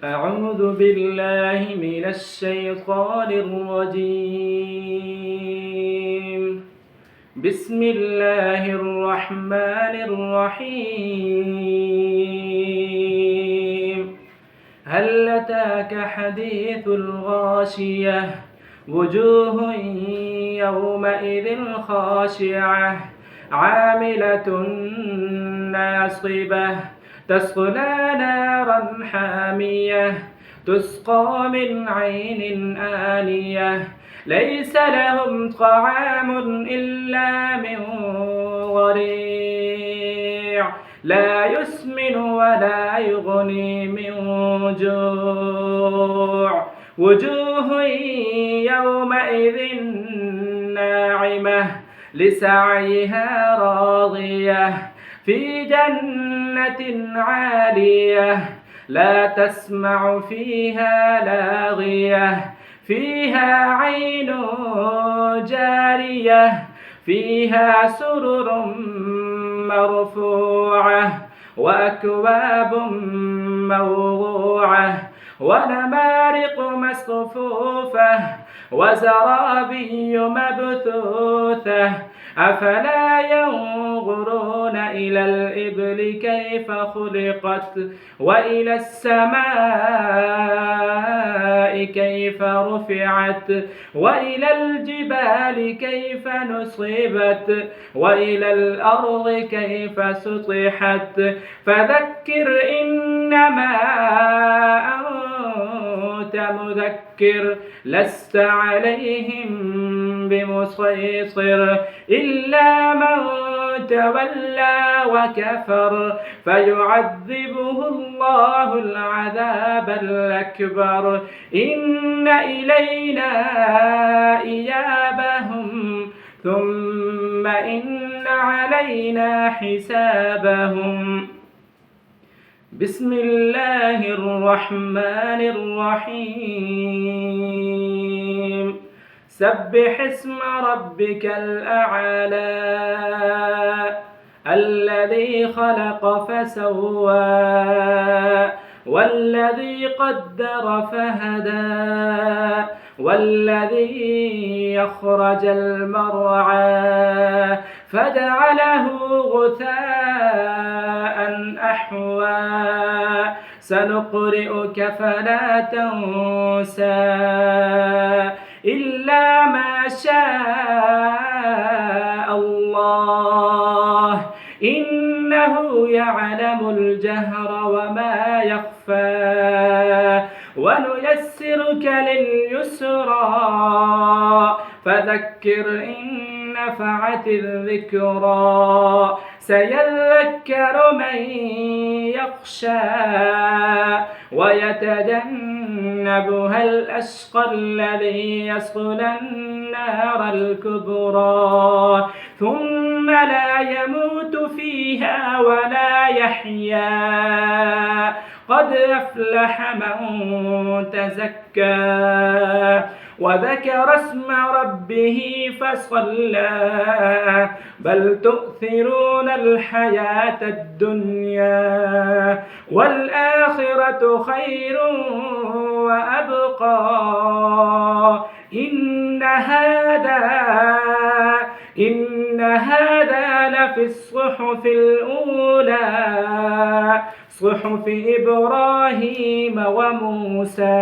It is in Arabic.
أعوذ بالله من الشيطان الرجيم. بسم الله الرحمن الرحيم. هل أتاك حديث الغاشية؟ وجوه يومئذ خاشعة عاملة ناصبة تصلى نارا حامية تسقى من عين آنية ليس لهم طعام إلا من ضريع لا يسمن ولا يغني من جوع وجوه يومئذ ناعمة لسعيها راضية في جنة عالية لا تسمع فيها لاغية فيها عين جارية فيها سرر مرفوعة وأكواب موضوعة ونمارق مصفوفة وزرابي مبثوثة أفلا ينظرون إلى الإبل كيف خلقت وإلى السماء كيف رفعت وإلى الجبال كيف نصبت وإلى الأرض كيف سطحت فذكر إنما أنت مذكر لست عليهم بمسيطر إلا من تولى وكفر فيعذبه الله العذاب الأكبر إن إلينا إيابهم ثم إن علينا حسابهم. بسم الله الرحمن الرحيم. سبح اسم ربك الأعلى الذي خلق فسوى والذي قدر فهدى والذي يخرج المرعى فجعله غثاء أحوى سنقرئك فلا تنسى إلا ما شاء الله إنه يعلم الجهر وما يخفى ونيسرك لليسرى فذكر إن نفعت الذكرى سيذكر من يخشى ويتجنبها الأشقى الذي يصلى النار الكبرى ثم لا يموت فيها ولا يحيا قد أفلح من تزكى وذكر اسم ربه فصلى بل تؤثرون الحياة الدنيا والآخرة خير وأبقى إن هذا لفي الصحف الأولى صحف إبراهيم وموسى.